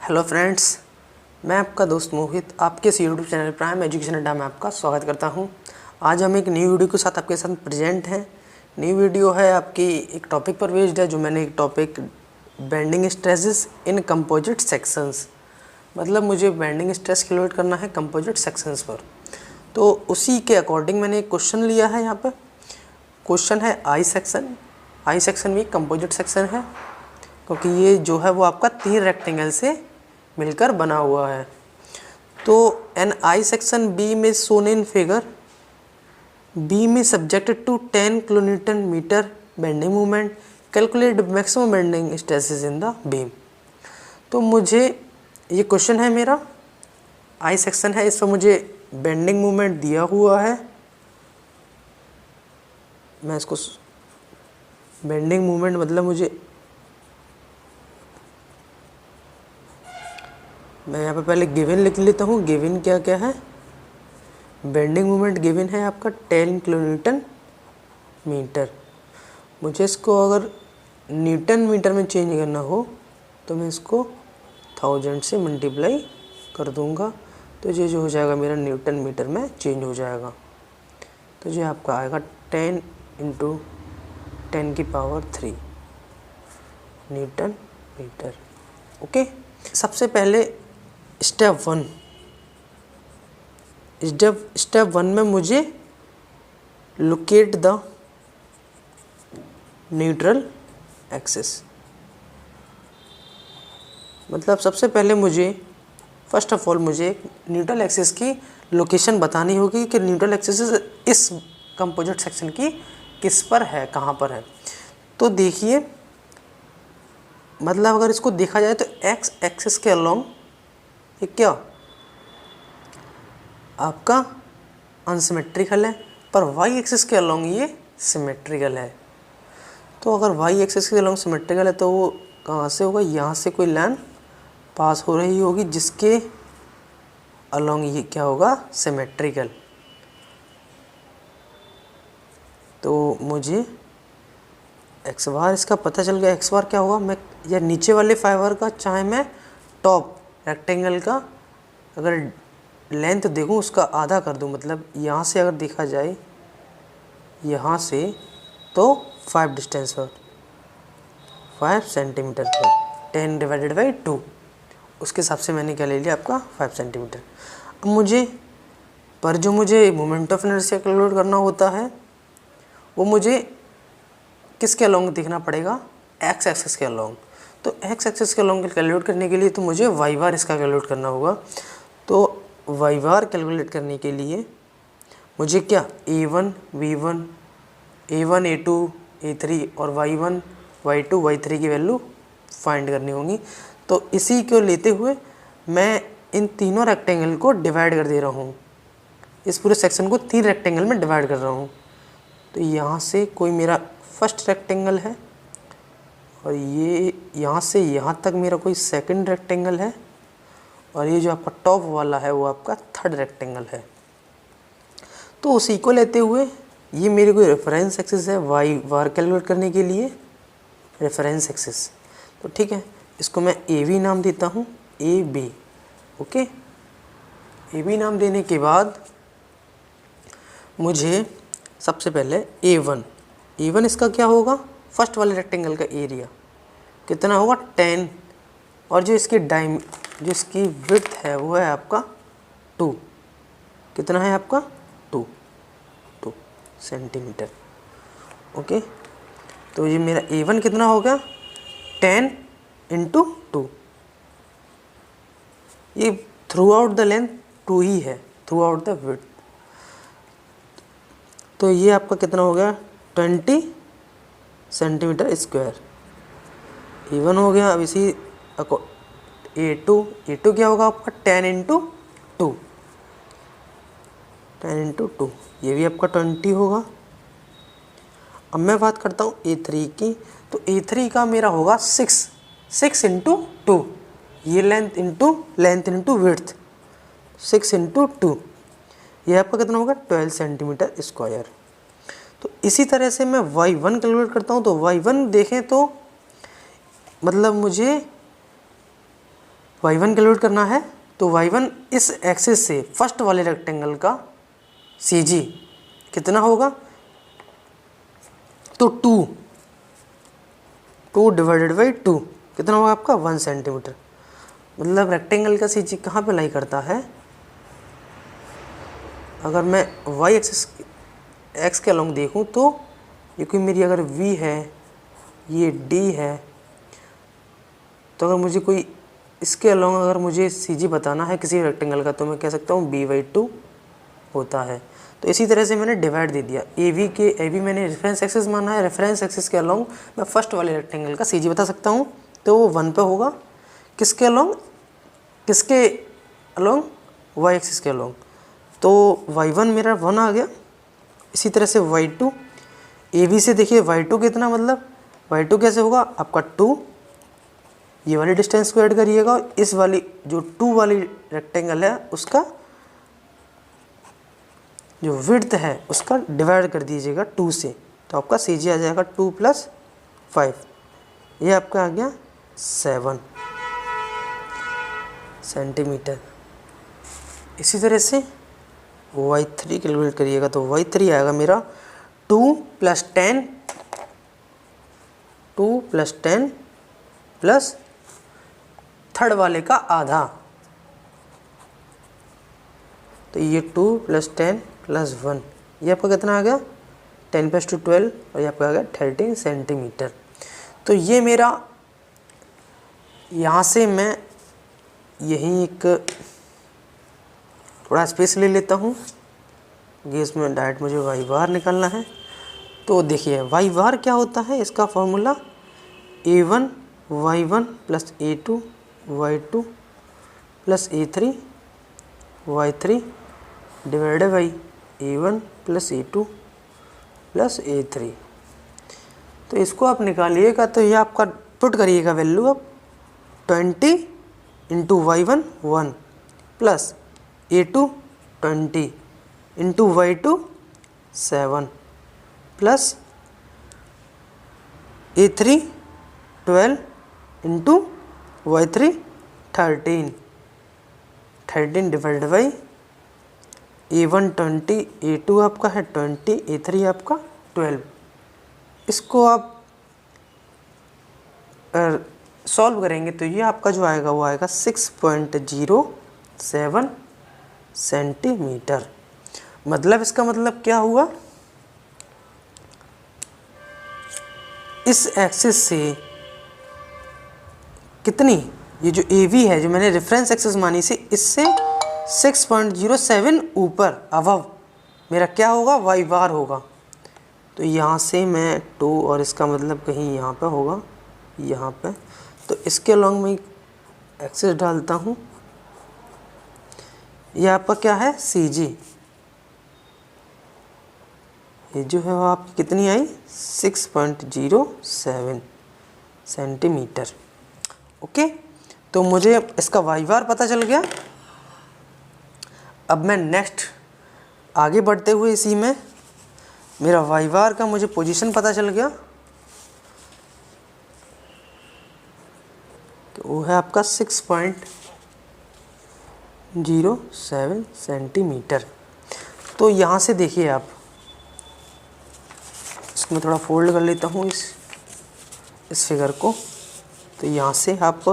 Hello friends, मैं आपका दोस्त मोहित आपके इस यूट्यूब चैनल प्राइम एजुकेशन अड्डा में आपका स्वागत करता हूं। आज हम एक न्यू वीडियो के साथ आपके साथ प्रेजेंट हैं। न्यू वीडियो है आपकी एक टॉपिक पर बेस्ड है, जो मैंने एक टॉपिक बेंडिंग स्ट्रेसेस इन कंपोजिट सेक्शंस, मतलब मुझे बेंडिंग स्ट्रेस कैलकुलेट करना है कंपोजिट सेक्शंस पर। तो उसी के अकॉर्डिंग मैंने एक क्वेश्चन लिया है। यहाँ पर क्वेश्चन है आई सेक्शन भी कंपोजिट सेक्शन है, क्योंकि ये जो है वो आपका 3 रेक्टेंगल से मिलकर बना हुआ है। तो एन आई सेक्शन बी में सोन इन फिगर बी में subjected to 10 kilonewton metre bending movement, calculate maximum bending stresses in the beam. तो मुझे ये क्वेश्चन है मेरा, आई सेक्शन है, इसमें मुझे बेंडिंग मूवमेंट दिया हुआ है। मैं इसको बेंडिंग मूवमेंट मतलब मैं यहाँ पे पहले गिवन लिख लेता हूँ। गिवन क्या क्या है, बेंडिंग मोमेंट गिवन है आपका 10 किलोन्यूटन मीटर। मुझे इसको अगर न्यूटन मीटर में चेंज करना हो तो मैं इसको 1000 से मल्टीप्लाई कर दूंगा, तो ये जो हो जाएगा मेरा न्यूटन मीटर में चेंज हो जाएगा। तो ये आपका आएगा 10 × 10⁻³ न्यूटन मीटर। ओके, सबसे पहले स्टेप वन में मुझे लोकेट द न्यूट्रल एक्सिस, मतलब सबसे पहले मुझे फर्स्ट ऑफ ऑल मुझे न्यूट्रल एक्सिस की लोकेशन बतानी होगी कि न्यूट्रल एक्सिस इस कंपोजिट सेक्शन की किस पर है, कहाँ पर है। तो देखिए, मतलब अगर इसको देखा जाए तो एक्स एक्सिस के अलोंग ये क्या आपका अनसिमेट्रिकल है, पर वाई एक्सिस के अलोंग ये सिमेट्रिकल है। तो अगर वाई एक्सिस के अलोंग सिमेट्रिकल है तो वो कहाँ से होगा, यहाँ से कोई लाइन पास हो रही होगी जिसके अलोंग ये क्या होगा, सिमेट्रिकल। तो मुझे एक्स बार इसका पता चल गया। एक्स बार क्या होगा, मैं या नीचे वाले फाइबर का, चाहे मैं टॉप रेक्टेंगल का अगर लेंथ देखूं उसका आधा कर दूं, मतलब यहाँ से अगर देखा जाए यहाँ से तो 5 डिस्टेंस पर 5 सेंटीमीटर पर 10/2, उसके हिसाब से मैंने क्या ले लिया आपका 5 सेंटीमीटर। अब मुझे मोमेंट ऑफ इनर्शिया कैलकुलेट करना होता है, वो मुझे किसके अलोंग देखना पड़ेगा, एक्स एक्सिस के अलोंग। तो एक्स एक्सिस के अलोंग कैलकुलेट करने के लिए तो मुझे वाई बार इसका कैलकुलेट करना होगा। तो वाई बार कैलकुलेट करने के लिए मुझे क्या A1 V1 A1 A2 A3 और Y1 Y2 Y3 की वैल्यू फाइंड करनी होगी। तो इसी को लेते हुए मैं इन तीनों रेक्टेंगल को डिवाइड कर दे रहा हूँ, इस पूरे सेक्शन को 3 रेक्टेंगल में डिवाइड कर रहा हूँ। तो यहाँ से कोई मेरा फर्स्ट रेक्टेंगल है और ये यहाँ से यहाँ तक मेरा कोई सेकंड रेक्टेंगल है, और ये जो आपका टॉप वाला है वो आपका थर्ड रेक्टेंगल है। तो उसी को लेते हुए ये मेरी कोई रेफरेंस एक्सिस है वाई बार कैलकुलेट करने के लिए, रेफरेंस एक्सिस। तो ठीक है, इसको मैं ए बी नाम देता हूँ, A B. Okay, A B नाम देने के बाद मुझे सबसे पहले A1 इसका क्या होगा, फर्स्ट वाले रेक्टेंगल का एरिया कितना होगा 10, और जो इसकी विड्थ है वो है आपका 2। कितना है आपका 2 सेंटीमीटर। ओके, तो ये मेरा A1 कितना हो गया 10 × 2। ये थ्रू आउट द लेंथ 2 ही है, थ्रू आउट द विड्थ। तो ये आपका कितना हो गया 20 सेंटीमीटर स्क्वायर। A1 हो गया। अब इसी A2 क्या होगा आपका 10 × 2, 10 × 2, ये भी आपका 20 होगा। अब मैं बात करता हूँ A3 की, तो A3 का मेरा होगा 6 × 2, ये लेंथ इंटू विड्थ, 6 × 2, ये आपका कितना होगा 12 सेंटीमीटर स्क्वायर। तो इसी तरह से मैं Y1 कैलकुलेट करता हूँ। तो Y1 देखें तो मतलब मुझे y1 कैलकुलेट करना है तो y1 इस एक्सिस से फर्स्ट वाले रेक्टेंगल का CG कितना होगा, तो 2 डिवाइडेड बाई 2 कितना होगा आपका 1 सेंटीमीटर। मतलब रेक्टेंगल का CG कहाँ पे लाई करता है, अगर मैं y एक्सिस x के अलोंग देखूँ तो ये कोई मेरी अगर v है, ये d है, तो अगर मुझे कोई इसके अलोंग अगर मुझे CG बताना है किसी रेक्टेंगल का तो मैं कह सकता हूँ b/2 होता है। तो इसी तरह से मैंने डिवाइड दे दिया, AB मैंने रेफरेंस एक्सिस माना है, रेफरेंस एक्सिस के अलोंग मैं फर्स्ट वाले रेक्टेंगल का CG बता सकता हूँ, तो वो 1 पे होगा। किसके अलोंग, किसके अलोंग, y एक्सिस के अलोंग, तो y1 मेरा 1 आ गया। इसी तरह से y2, AB से देखिए y2 कितना, मतलब y2 कैसे होगा आपका 2, ये वाली डिस्टेंस को ऐड करिएगा, इस वाली जो 2 वाली रेक्टेंगल है उसका जो विड्थ है उसका डिवाइड कर दीजिएगा 2 से, तो आपका CG आ जाएगा 2 + 5, ये आपका आ गया 7 सेंटीमीटर। इसी तरह से y3 कैलकुलेट करिएगा तो y3 आएगा मेरा 2 + 10 प्लस थर्ड वाले का आधा, तो ये 2 + 10 + 1, ये आपका कितना आ गया 10 + 2 12, और ये आपका आ गया 13 सेंटीमीटर। तो ये मेरा यहाँ से मैं यही एक थोड़ा स्पेस ले लेता हूँ क्योंकि इसमें डायरेक्ट मुझे y बार निकालना है। तो देखिए y बार क्या होता है, इसका formula A1 y1 + A2 y2 + A3 y3 divided by A1 + A2 + A3। तो इसको आप निकालिएगा तो ये आपका पुट करिएगा वैल्यू अब 20 × y1 1 + A2 20 × y2 7 + A3 12 × y3 13 divided by A1 20 A2 आपका है 20 A3 आपका 12। इसको आप सॉल्व करेंगे तो ये आपका जो आएगा वो आएगा 6.07 सेंटीमीटर। मतलब इसका मतलब क्या हुआ, इस एक्सिस से कितनी, ये जो AB है जो मैंने रेफरेंस एक्सिस मानी से, इससे 6.07 ऊपर अबव मेरा क्या होगा y बार होगा। तो यहाँ से मैं 2 और इसका मतलब कहीं यहाँ पे होगा, यहाँ पे, तो इसके लॉन्ग में एक्सिस डालता हूँ, ये आपका क्या है CG, ये जो है वो आपकी कितनी आई 6.07 सेंटीमीटर। ओके, तो मुझे इसका y बार पता चल गया। अब मैं नेक्स्ट आगे बढ़ते हुए इसी में मेरा y बार का मुझे पोजीशन पता चल गया, तो वो है आपका 6.07 सेंटीमीटर। तो यहाँ से देखिए आप, इसको मैं थोड़ा फोल्ड कर लेता हूँ इस फिगर को। तो यहाँ से आप,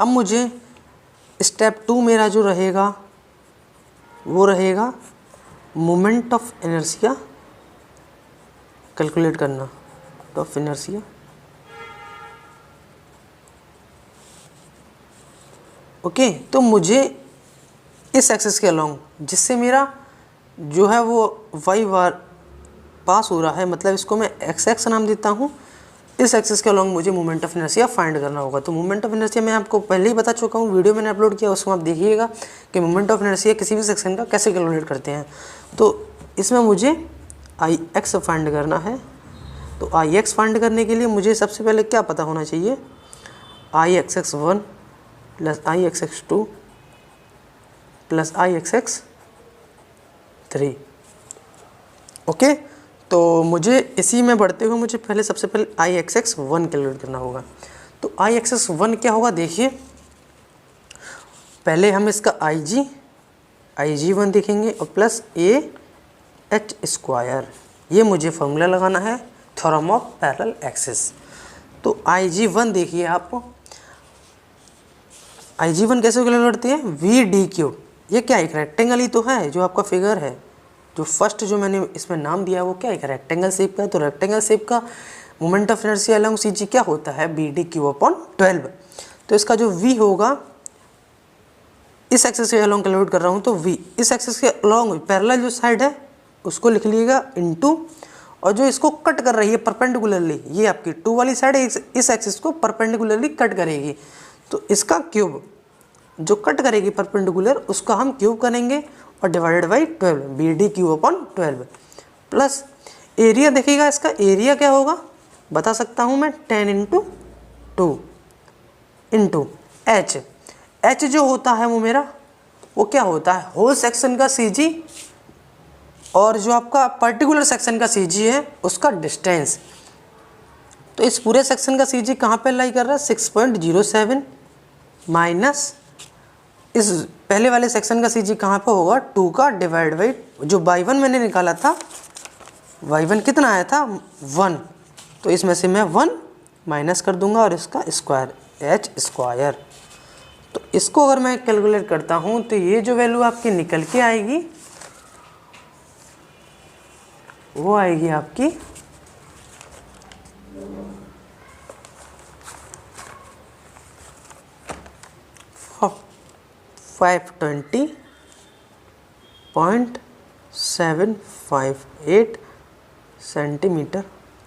अब मुझे स्टेप 2 मेरा जो रहेगा वो रहेगा मोमेंट ऑफ इनर्शिया कैलकुलेट करना, ऑफ इनर्शिया। ओके, तो मुझे इस एक्सिस के अलोंग जिससे मेरा जो है वो y बार पास हो रहा है, मतलब इसको मैं x नाम देता हूँ, इस एक्सिस के अलोंग मुझे मोमेंट ऑफ इनर्शिया फाइंड करना होगा। तो मोमेंट ऑफ इनर्शिया मैं आपको पहले ही बता चुका हूँ, वीडियो मैंने अपलोड किया, उसमें आप देखिएगा कि मोमेंट ऑफ इनर्शिया किसी भी सेक्शन का कैसे कैलकुलेट करते हैं। तो इसमें मुझे Ix फाइंड करना है। तो Ix फाइंड करने के लिए मुझे सबसे पहले क्या पता होना चाहिए, Ixx1 + Ixx2 + Ixx3। ओके, तो मुझे इसी में बढ़ते हुए मुझे पहले सबसे पहले Ixx1 कैलकुलेट करना होगा। तो आई एक्सेस 1 क्या होगा देखिए, पहले हम इसका आई जी 1 देखेंगे और प्लस ए एच स्क्वायर, ये मुझे फॉर्मूला लगाना है थ्योरम ऑफ पैरेलल एक्सिस। तो आई जी 1 देखिए आप, आई जी 1 कैसे कैलकुलेट करती है, वी डी क्यूब, ये क्या एक रेक्टेंगल ही तो है जो आपका फिगर है, जो फर्स्ट जो मैंने इसमें नाम दिया वो क्या एक रेक्टेंगल शेप का है। तो रेक्टेंगल शेप का मोमेंट ऑफ इनर्शिया अलोंग सी जी क्या होता है, बी डी क्यू अपॉन 12। तो इसका जो v होगा, इस एक्सिस के अलोंग कैलकुलेट कर रहा हूँ, तो v इस एक्सिस के अलोंग पैरेलल जो साइड है उसको लिख लीजिएगा इनटू, और जो इसको कट कर रही है परपेंडिकुलरली, ये आपकी 2 वाली साइड इस एक्सिस को परपेंडिकुलरली कट करेगी, तो इसका क्यूब जो कट करेगी परपेंडिकुलर उसका हम क्यूब करेंगे और divided by 12, B D Q upon 12 plus area देखिएगा, इसका एरिया क्या होगा बता सकता हूँ मैं, 10 इंटू 2 इंटू एच जो होता है वो मेरा वो क्या होता है, होल सेक्शन का सी जी और जो आपका पर्टिकुलर सेक्शन का सी जी है उसका डिस्टेंस। तो इस पूरे सेक्शन का सी जी कहाँ पर लाई कर रहा है, 6.07 माइनस इस पहले वाले सेक्शन का सी जी कहाँ पर होगा, 2 का डिवाइड बाई जो y1 मैंने निकाला था, y1 कितना आया था 1, तो इसमें से मैं 1 माइनस कर दूंगा और इसका स्क्वायर एच स्क्वायर। तो इसको अगर मैं कैलकुलेट करता हूँ तो ये जो वैल्यू आपकी निकल के आएगी वो आएगी आपकी 520.758 सेंटीमीटर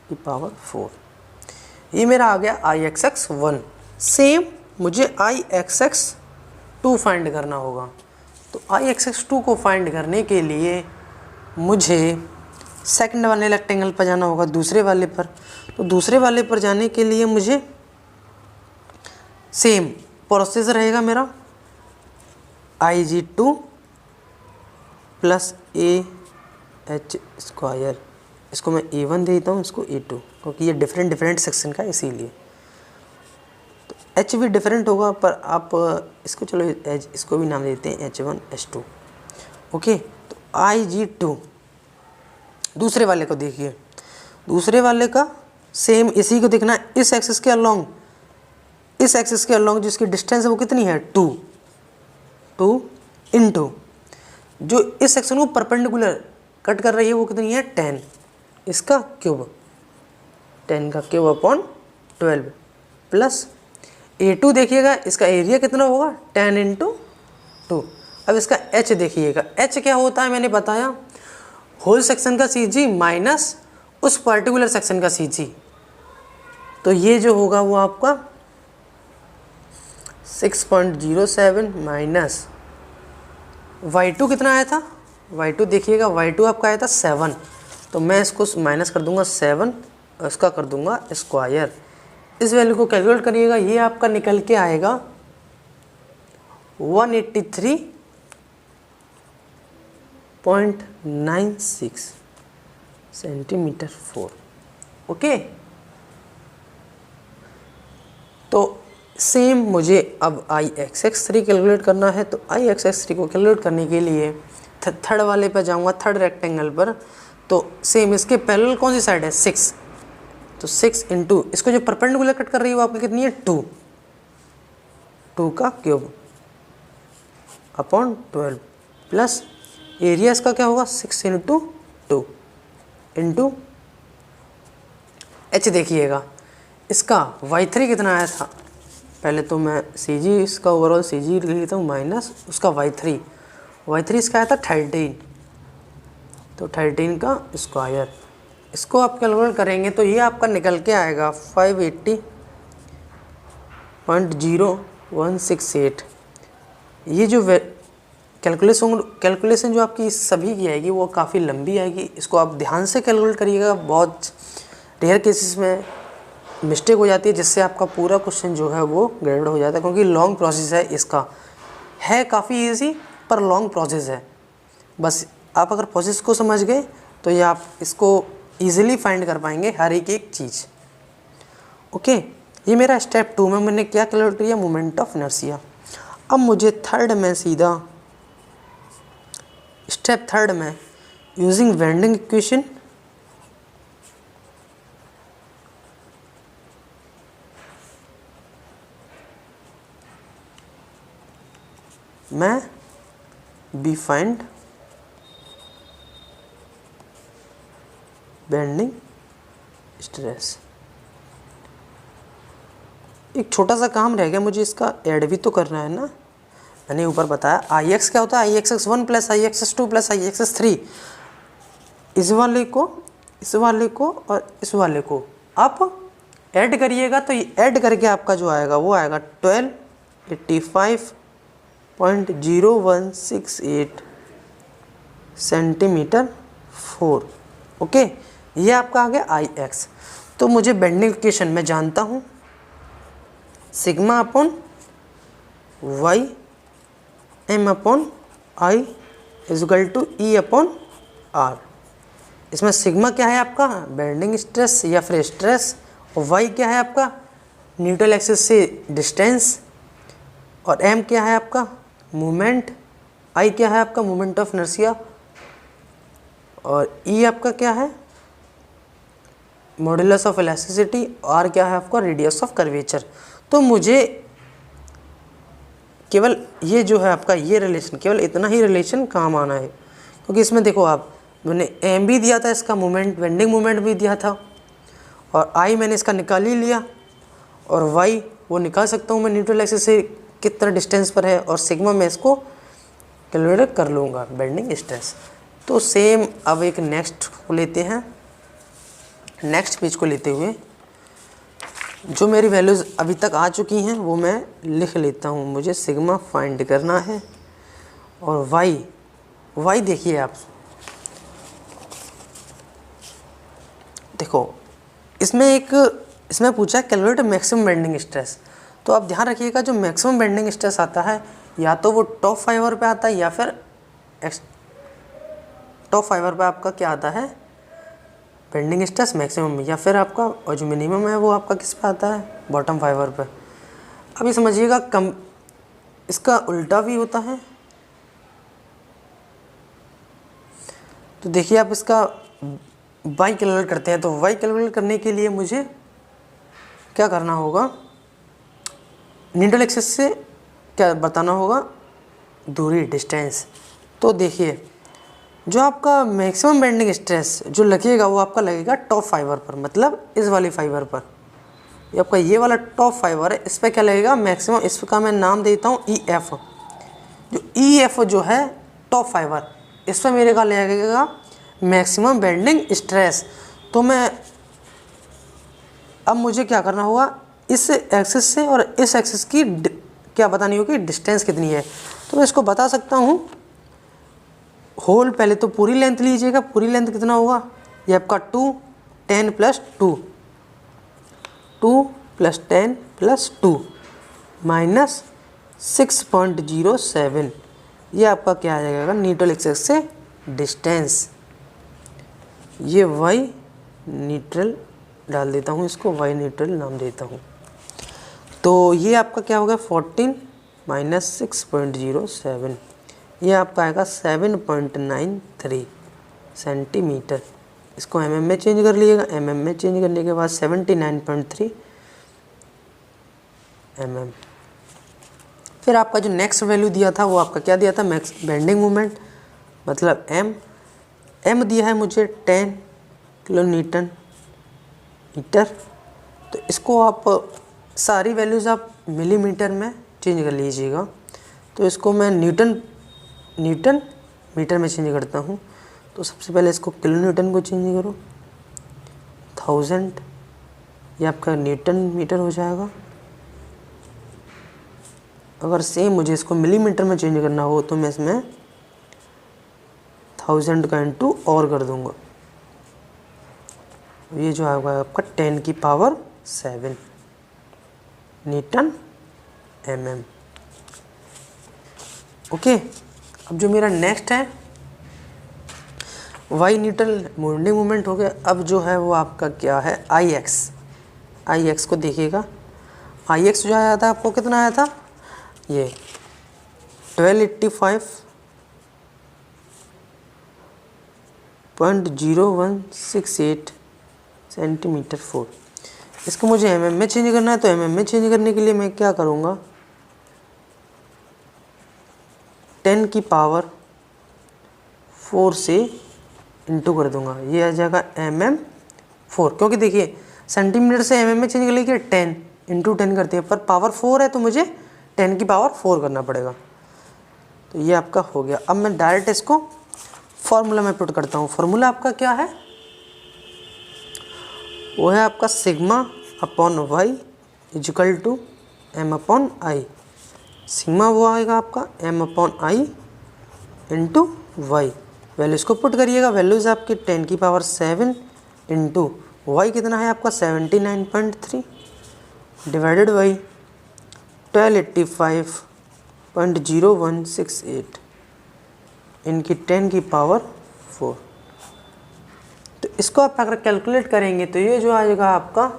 की पावर 4। ये मेरा आ गया आई एक्स एक्स 1। सेम मुझे आई एक्स एक्स 2 फाइंड करना होगा। तो आई एक्स एक्स 2 को फाइंड करने के लिए मुझे सेकंड वाले रेक्टेंगल पर जाना होगा, दूसरे वाले पर। तो दूसरे वाले पर जाने के लिए मुझे सेम प्रोसेस रहेगा मेरा, आई जी 2 प्लस ए एच स्क्वायर, इसको मैं A1 दे देता हूँ, इसको A2, क्योंकि ये डिफरेंट सेक्शन का है इसीलिए। तो एच भी डिफरेंट होगा, पर आप इसको चलो एच इसको भी नाम देते हैं H1 H2। ओके, तो IG2 दूसरे वाले को देखिए, दूसरे वाले का सेम इसी को देखना है, इस एक्सिस के अलोंग, इस एक्सिस के अलोंग जिसकी डिस्टेंस है वो कितनी है 2 इंटू जो इस सेक्शन को परपेंडिकुलर कट कर रही है वो कितनी है 10, इसका क्यूब, 10 का क्यूब अपॉन 12 प्लस A2 देखिएगा, इसका एरिया कितना होगा 10 इंटू 2। अब इसका H देखिएगा, H क्या होता है मैंने बताया, होल सेक्शन का CG माइनस उस पर्टिकुलर सेक्शन का CG। तो ये जो होगा वो आपका 6.07 माइनस y2 कितना आया था, y2 देखिएगा, y2 आपका आया था 7, तो मैं इसको माइनस कर दूंगा 7, इसका कर दूंगा स्क्वायर। इस वैल्यू को कैलकुलेट करिएगा, ये आपका निकल के आएगा 183.96 सेंटीमीटर 4। ओके, तो सेम मुझे अब आई एक्स एक्स 3 कैलकुलेट करना है। तो आई एक्स एक्स 3 को कैलकुलेट करने के लिए थर्ड वाले पर जाऊंगा, थर्ड रेक्टेंगल पर। तो सेम इसके पैरेलल कौन सी साइड है 6, तो 6 इंटू इसको जो परपेंडिकुलर कट कर रही है वो आपकी कितनी है 2 का क्यूब अपॉन 12 प्लस एरिया इसका क्या होगा 6 इंटू 2 इंटू एच देखिएगा, इसका y3 कितना आया था, पहले तो मैं CG इसका ओवरऑल CG लिख लेता हूँ माइनस उसका y3 इसका आया था 13, तो 13 का स्क्वायर। इसको आप कैलकुलेट करेंगे तो ये आपका निकल के आएगा 580.0168। ये जो कैलकुलेशन जो आपकी सभी की आएगी वो काफ़ी लंबी आएगी, इसको आप ध्यान से कैलकुलेट करिएगा। बहुत रेयर केसेस में मिस्टेक हो जाती है जिससे आपका पूरा क्वेश्चन जो है वो गड़बड़ हो जाता है, क्योंकि लॉन्ग प्रोसेस है। इसका है काफ़ी इजी पर लॉन्ग प्रोसेस है। बस आप अगर प्रोसेस को समझ गए तो ये आप इसको इजीली फाइंड कर पाएंगे हर एक चीज़। ओके, ये मेरा स्टेप 2 में मैंने क्या कैलकुलेट किया, मोमेंट ऑफ इनर्शिया। अब मुझे थर्ड में सीधा स्टेप थर्ड में यूजिंग बेंडिंग इक्वेशन मैं बी फाइंड बेंडिंग स्ट्रेस। एक छोटा सा काम रह गया, मुझे इसका ऐड भी तो करना है ना। मैंने ऊपर बताया आई एक्स क्या होता है, आई एक्स एक्स 1 प्लस आई एक्स 2 प्लस आई एक्स 3। इस वाले को और इस वाले को आप ऐड करिएगा, तो ये ऐड करके आपका जो आएगा वो आएगा 1285.0168 सेंटीमीटर 4। ओके, ये आपका आ गया आई एक्स। तो मुझे बेंडिंग इक्वेशन में जानता हूँ sigma upon Y M upon I equal to E upon R. इसमें सिग्मा क्या है आपका, बेंडिंग स्ट्रेस या फिर स्ट्रेस, और वाई क्या है आपका, न्यूट्रल एक्सिस से डिस्टेंस, और एम क्या है आपका मूवमेंट, आई क्या है आपका मूवमेंट ऑफ इनर्शिया, और ई आपका क्या है मॉडुलस ऑफ इलास्टिसिटी, आर क्या है आपका रेडियस ऑफ कर्वेचर। तो मुझे केवल ये जो है आपका ये रिलेशन, केवल इतना ही रिलेशन काम आना है, क्योंकि इसमें देखो आप मैंने एम भी दिया था, इसका मोमेंट बेंडिंग मोमेंट भी दिया था, और आई मैंने इसका निकाल ही लिया, और वाई वो निकाल सकता हूँ मैं न्यूट्रल एक्सिस से कितना डिस्टेंस पर है, और सिग्मा मैं इसको कैलकुलेट कर लूँगा बेंडिंग स्ट्रेस। तो सेम अब एक नेक्स्ट को लेते हैं, नेक्स्ट पेज को लेते हुए जो मेरी वैल्यूज़ अभी तक आ चुकी हैं वो मैं लिख लेता हूँ। मुझे सिग्मा फाइंड करना है, और वाई देखिए आप, देखो इसमें पूछा है कैलकुलेट मैक्सिमम बेंडिंग स्ट्रेस। तो आप ध्यान रखिएगा जो मैक्सिमम बेंडिंग स्ट्रेस आता है या तो वो टॉप फाइबर पे आता है या फिर टॉप फाइबर पे आपका क्या आता है बेंडिंग स्ट्रेस मैक्सिमम, या फिर आपका और जो मिनिमम है वो आपका किस पे आता है बॉटम फाइबर पे। अभी समझिएगा कम इसका उल्टा भी होता है। तो देखिए आप इसका वाई कैलकुलेट करते हैं, तो वाई कैलकुलेट करने के लिए मुझे क्या करना होगा, न्यूट्रल एक्सिस से क्या बताना होगा दूरी डिस्टेंस। तो देखिए जो आपका मैक्सिमम बेंडिंग स्ट्रेस जो लगेगा वो आपका लगेगा टॉप फाइबर पर, मतलब इस वाली फाइबर पर। ये आपका ये वाला टॉप फाइबर है, इस पर क्या लगेगा मैक्सिमम, इसका मैं नाम देता हूँ ई एफ। जो ई एफ जो है टॉप फाइबर, इस पर मेरे का लगेगा मैक्सिमम बेंडिंग स्ट्रेस। तो मैं अब मुझे क्या करना होगा, इस एक्सिस से और इस एक्सिस की क्या बतानी होगी डिस्टेंस कितनी है। तो मैं इसको बता सकता हूँ होल, पहले तो पूरी लेंथ लीजिएगा, पूरी लेंथ कितना होगा ये आपका 2 10 + 2 2 + 10 + 2 -6.07। ये आपका क्या आ जाएगा न्यूट्रल एक्सिस से डिस्टेंस। ये वाई न्यूट्रल डाल देता हूँ, इसको वाई न्यूट्रल नाम देता हूँ। तो ये आपका क्या होगा 14 - 6.07, ये आपका आएगा 7.93 सेंटीमीटर। इसको एमएम में चेंज कर लीजिएगा, एमएम में चेंज करने के बाद 79.3 mm। फिर आपका जो नेक्स्ट वैल्यू दिया था वो आपका क्या दिया था मैक्स बेंडिंग मोमेंट, मतलब एम दिया है मुझे 10 किलोन्यूटन मीटर। तो इसको आप सारी वैल्यूज़ आप मिलीमीटर में चेंज कर लीजिएगा। तो इसको मैं न्यूटन मीटर में चेंज करता हूँ। तो सबसे पहले इसको किलो न्यूटन को चेंज करो, 1000, ये आपका न्यूटन मीटर हो जाएगा। अगर सेम मुझे इसको मिलीमीटर में चेंज करना हो तो मैं इसमें 1000 का इंटू और कर दूंगा, ये जो आएगा आपका 10⁻⁷ न्यूटन mm। ओके, अब जो मेरा नेक्स्ट है वाई न्यूट्रल बेंडिंग मोमेंट हो गया। अब जो है वो आपका क्या है आई एक्स को देखिएगा। आई एक्स जो आया था आपको कितना आया था, ये 1285.0168 सेंटीमीटर 4। इसको मुझे mm में चेंज करना है, तो mm में चेंज करने के लिए मैं क्या करूँगा, 10 की पावर 4 से इंटू कर दूंगा, ये आ जाएगा mm4। क्योंकि देखिए सेंटीमीटर से mm में चेंज कर लेके 10 इंटू 10 करते हैं, पर पावर 4 है तो मुझे 10 की पावर 4 करना पड़ेगा। तो ये आपका हो गया। अब मैं डायरेक्ट इसको फॉर्मूला में पुट करता हूँ। फॉर्मूला आपका क्या है, वो है आपका sigma upon Y equal to M upon I. Sigma वो आएगा आपका M upon I into Y. Values को पुट करिएगा, वैल्यूज़ आपकी 10 की पावर 7 इंटू वाई कितना है आपका 79.3 डिवाइडेड बाई 1285.0168 इनकी 10 की पावर 4। तो इसको आप अगर कैलकुलेट करेंगे तो ये जो आएगा आपका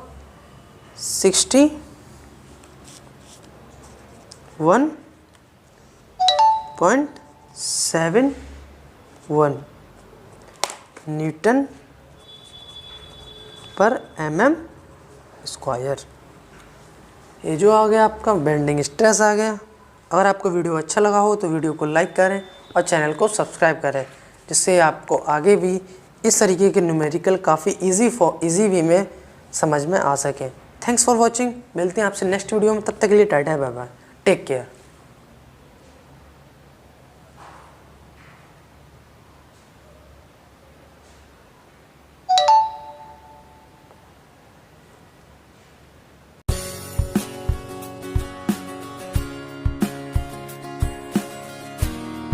61.71 न्यूटन पर mm स्क्वायर। ये जो आ गया आपका बेंडिंग स्ट्रेस आ गया। अगर आपको वीडियो अच्छा लगा हो तो वीडियो को लाइक करें और चैनल को सब्सक्राइब करें, जिससे आपको आगे भी इस तरीके के न्यूमेरिकल काफ़ी इजी वे में समझ में आ सकें। Thanks for watching. मिलते हैं आपसे नेक्स्ट वीडियो में, तब तक के लिए tata bye bye, take care.